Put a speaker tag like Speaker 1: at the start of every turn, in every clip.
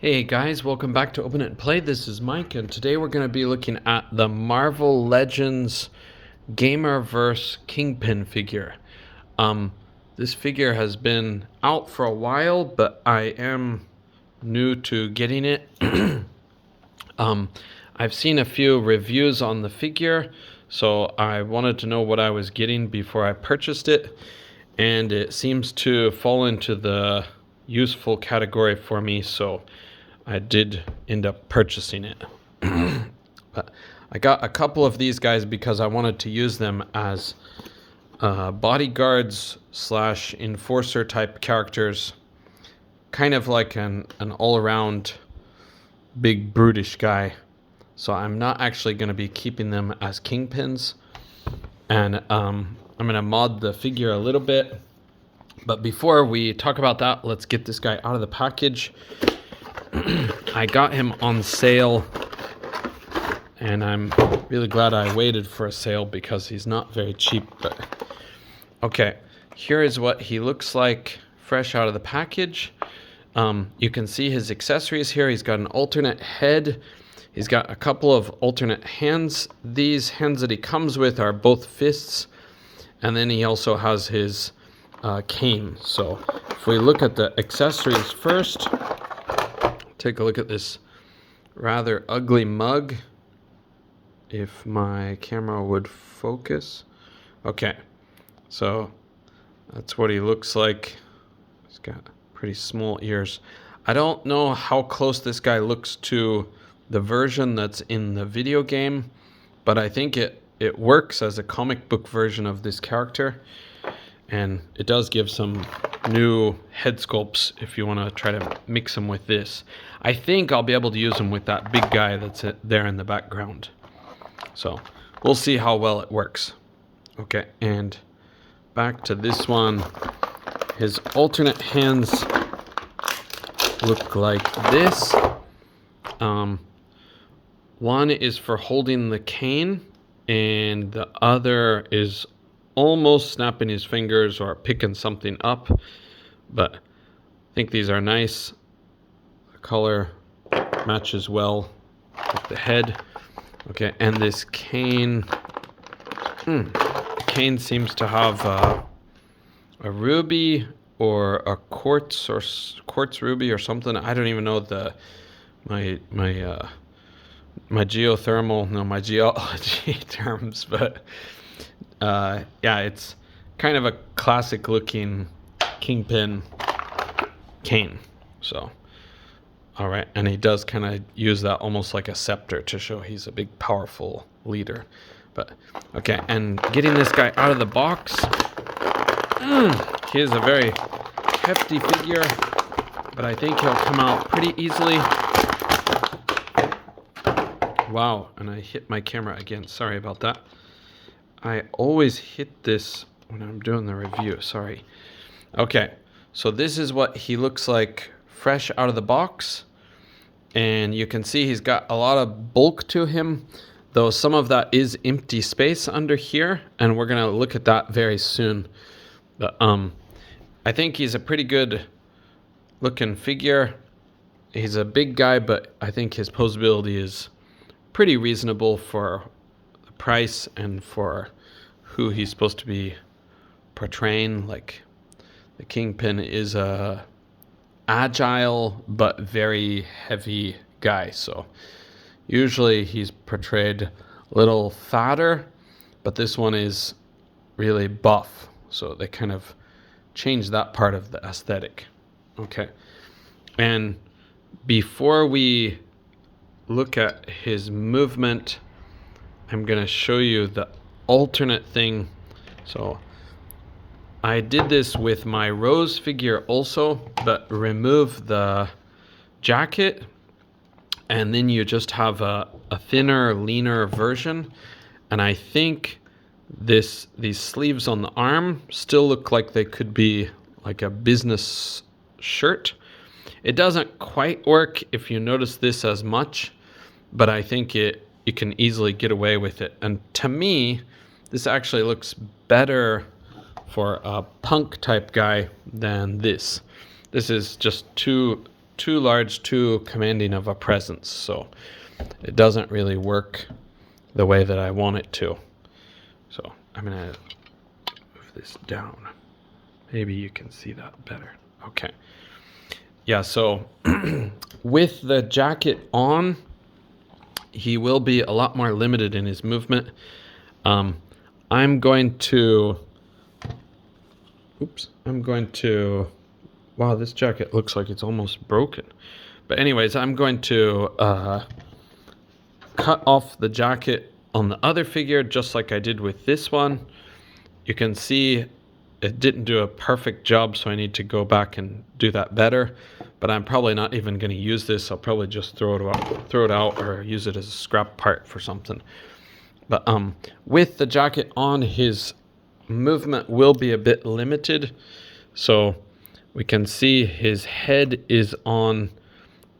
Speaker 1: Hey guys, welcome back to Open It and Play. This is Mike, and today we're going to be looking at the Marvel Legends Gamerverse Kingpin figure. This figure has been out for a while, but I am new to getting it. I've seen a few reviews on the figure, so I wanted to know what I was getting before I purchased it, and it seems to fall into the useful category for me, so I did end up purchasing it. But I got a couple of these guys because I wanted to use them as bodyguards slash enforcer type characters, kind of like an all-around big brutish guy. So I'm not actually going to be keeping them as kingpins, and I'm going to mod the figure a little bit. But before we talk about that, let's get this guy out of the package. I got him on sale, and I'm really glad I waited for a sale because he's not very cheap. But okay, here is what he looks like fresh out of the package. You can see his accessories here. He's got an alternate head. He's got a couple of alternate hands. These hands that he comes with are both fists, and then he also has his cane. So if we look at the accessories first, take a look at this rather ugly mug. If my camera would focus. Okay, so that's what he looks like. He's got pretty small ears. I don't know how close this guy looks to the version that's in the video game, but I think it works as a comic book version of this character, and it does give some new head sculpts if you want to try to mix them with this. I think I'll be able to use them with that big guy that's there in the background. So we'll see how well it works. Okay, and back to this one. His alternate hands look like this. One is for holding the cane, and the other is almost snapping his fingers or picking something up. But I think these are nice. The color matches well with the head. Okay, and this cane, the cane seems to have a ruby or a quartz ruby or something. I don't even know my geology terms, but yeah, it's kind of a classic looking kingpin cane. So all right, and he does kind of use that almost like a scepter to show he's a big powerful leader. But okay, and getting this guy out of the box, he is a very hefty figure, but I think he'll come out pretty easily. Wow, and I hit my camera again. Sorry about that. I always hit this when I'm doing the review. Sorry. Okay, so this is what he looks like fresh out of the box. And you can see he's got a lot of bulk to him, though some of that is empty space under here, and we're going to look at that very soon. But I think he's a pretty good looking figure. He's a big guy, but I think his posability is pretty reasonable for the price and for who he's supposed to be portraying. Like, the Kingpin is a agile but very heavy guy, so usually he's portrayed a little fatter, but this one is really buff, so they kind of changed that part of the aesthetic. Okay, and before we look at his movement, I'm gonna show you the alternate thing. So I did this with my Rose figure also, but remove the jacket, and then you just have a thinner, leaner version. And I think these sleeves on the arm still look like they could be like a business shirt. It doesn't quite work if you notice this as much, but I think you can easily get away with it. And to me, this actually looks better for a punk type guy than this. This is just too too large, too commanding of a presence. So it doesn't really work the way that I want it to. So I'm going to move this down. Maybe you can see that better. Okay. Yeah, so with the jacket on, he will be a lot more limited in his movement. I'm going to, wow, this jacket looks like it's almost broken. But anyways, I'm going to cut off the jacket on the other figure, just like I did with this one. You can see it didn't do a perfect job, so I need to go back and do that better. But I'm probably not even going to use this. I'll probably just throw it out or use it as a scrap part for something. But with the jacket on, his movement will be a bit limited. So we can see his head is on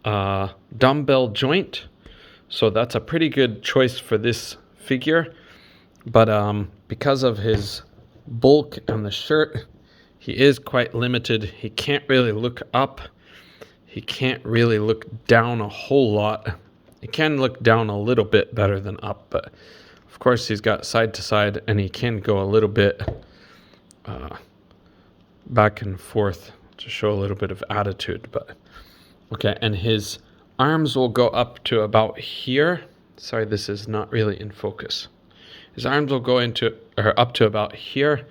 Speaker 1: a dumbbell joint. So that's a pretty good choice for this figure. But because of his bulk and the shirt, he is quite limited. He can't really look up. He can't really look down a whole lot. He can look down a little bit better than up, but of course he's got side to side, and he can go a little bit back and forth to show a little bit of attitude. But okay, and his arms will go up to about here. Sorry, this is not really in focus. His arms will go up to about here,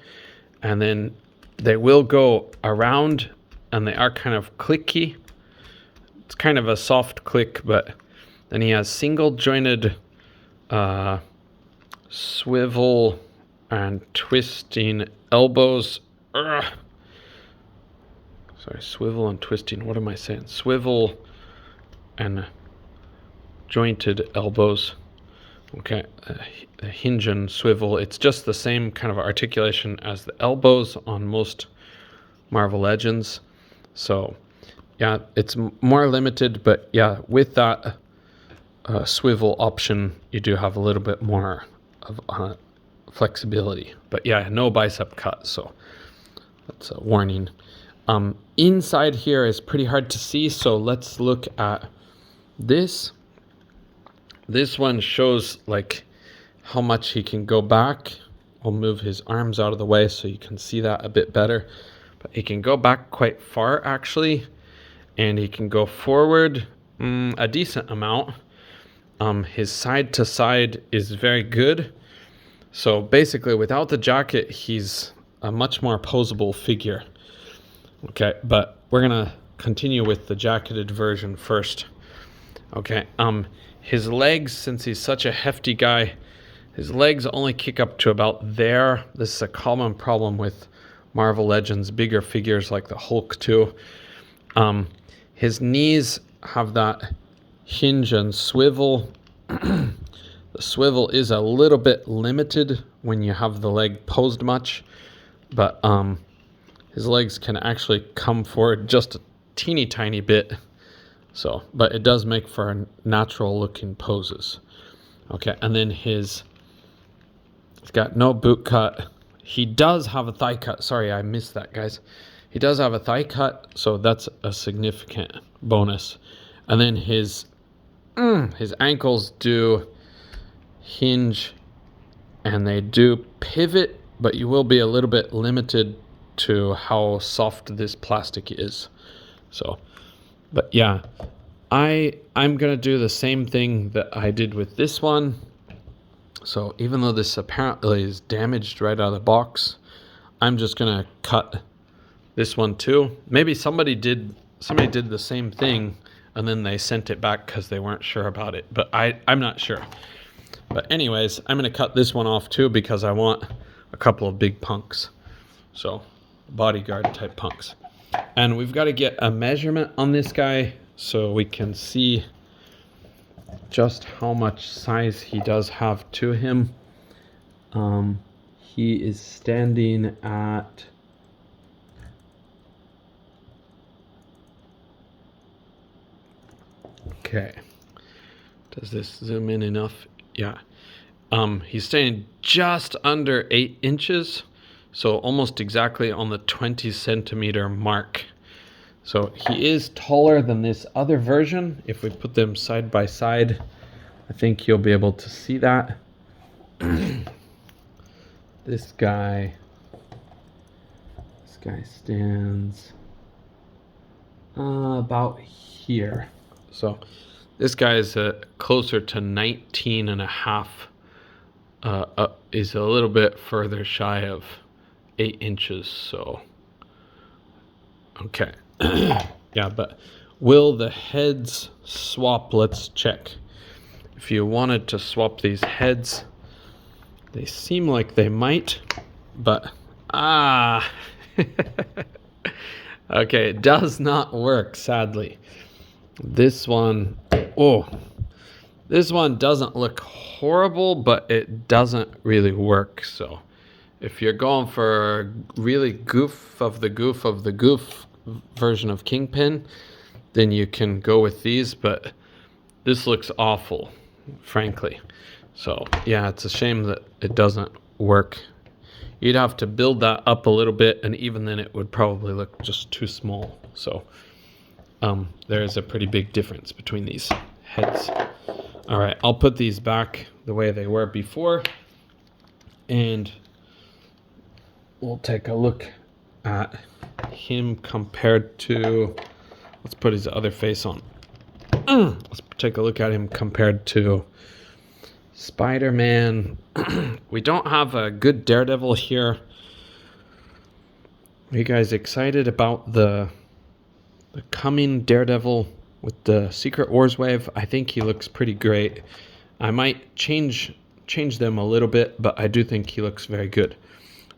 Speaker 1: and then they will go around, and they are kind of clicky. It's kind of a soft click, but then he has single jointed swivel and twisting elbows. Sorry, swivel and twisting. What am I saying? Swivel and jointed elbows. Okay, the hinge and swivel. It's just the same kind of articulation as the elbows on most Marvel Legends. So yeah, it's more limited, but yeah, with that swivel option, you do have a little bit more of flexibility. But yeah, no bicep cut, so that's a warning. Inside here is pretty hard to see, so let's look at this. This one shows like how much he can go back. I'll move his arms out of the way so you can see that a bit better. But he can go back quite far actually, and he can go forward a decent amount. His side to side is very good. So basically without the jacket, he's a much more posable figure. Okay, but we're gonna continue with the jacketed version first. Okay, his legs, since he's such a hefty guy, his legs only kick up to about there. This is a common problem with Marvel Legends, bigger figures like the Hulk too. His knees have that hinge and swivel. The swivel is a little bit limited when you have the leg posed much, but his legs can actually come forward just a teeny tiny bit. So, but it does make for natural looking poses. Okay, and then he's got no boot cut. He does have a thigh cut. Sorry, I missed that, guys. He does have a thigh cut, so that's a significant bonus. And then his ankles do hinge and they do pivot, but you will be a little bit limited to how soft this plastic is. So, but yeah, I'm gonna do the same thing that I did with this one. So even though this apparently is damaged right out of the box, I'm just gonna cut this one too. Maybe somebody did the same thing and then they sent it back because they weren't sure about it, but I'm not sure. But anyways, I'm gonna cut this one off too because I want a couple of big punks. So bodyguard type punks. And we've got to get a measurement on this guy so we can see just how much size he does have to him. He is standing at okay. Does this zoom in enough? Yeah. He's standing just under 8 inches, so almost exactly on the 20 centimeter mark. So he is taller than this other version. If we put them side by side, I think you'll be able to see that. This guy stands about here. So this guy is closer to 19 and a half. Is a little bit further shy of 8 inches. So, okay. Yeah, but will the heads swap? Let's check. If you wanted to swap these heads, they seem like they might, but okay, it does not work, sadly. This one, this one doesn't look horrible, but it doesn't really work. So if you're going for really goof of the goof version of Kingpin, then you can go with these, but this looks awful, frankly. So yeah, it's a shame that it doesn't work. You'd have to build that up a little bit, and even then it would probably look just too small. So there's a pretty big difference between these heads. All right, I'll put these back the way they were before, and we'll take a look at him compared to, let's put his other face on. Let's take a look at him compared to Spider-Man. We don't have a good Daredevil here. Are you guys excited about the coming Daredevil with the Secret Wars wave? I think he looks pretty great. I might change them a little bit, but I do think he looks very good.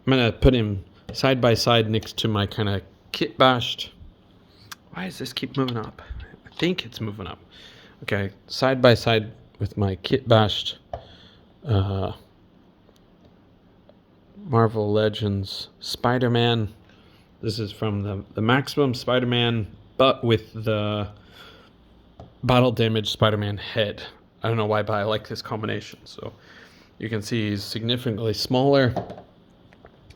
Speaker 1: I'm gonna put him side by side next to my kind of kit bashed. Why does this keep moving up? I think it's moving up. Okay, side by side with my kit bashed Marvel Legends Spider-Man. This is from the Maximum Spider-Man, but with the battle damage Spider-Man head. I don't know why, but I like this combination. So you can see he's significantly smaller.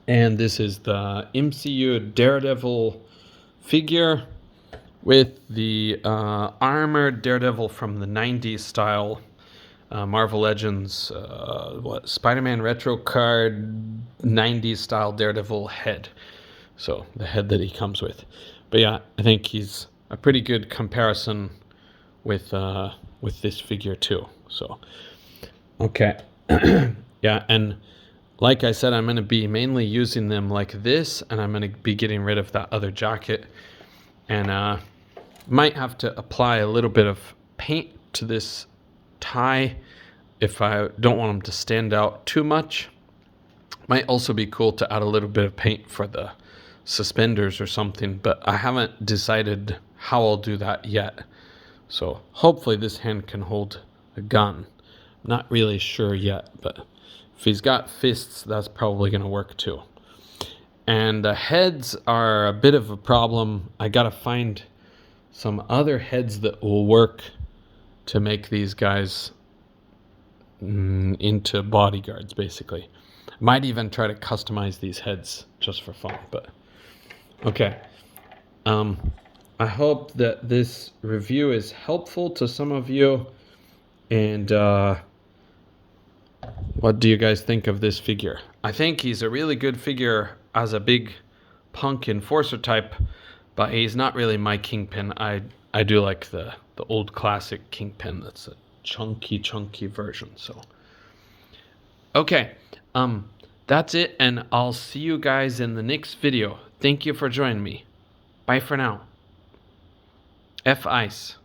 Speaker 1: And this is the MCU Daredevil figure with the armored Daredevil from the 90s style Marvel Legends Spider-Man retro card 90s style Daredevil head. So the head that he comes with. But yeah, I think he's a pretty good comparison with this figure too. So okay. Yeah, and like I said, I'm going to be mainly using them like this, and I'm going to be getting rid of that other jacket, and might have to apply a little bit of paint to this tie if I don't want them to stand out too much. Might also be cool to add a little bit of paint for the suspenders or something, but I haven't decided how I'll do that yet. So hopefully this hand can hold a gun. Not really sure yet, but if he's got fists, that's probably going to work too. And the heads are a bit of a problem. I got to find some other heads that will work to make these guys into bodyguards, basically. Might even try to customize these heads just for fun, but okay. I hope that this review is helpful to some of you, and what do you guys think of this figure? I think he's a really good figure as a big punk enforcer type, but he's not really my Kingpin. I do like the old classic Kingpin. That's a chunky version. So okay, that's it, and I'll see you guys in the next video. Thank you for joining me. Bye for now. F ice.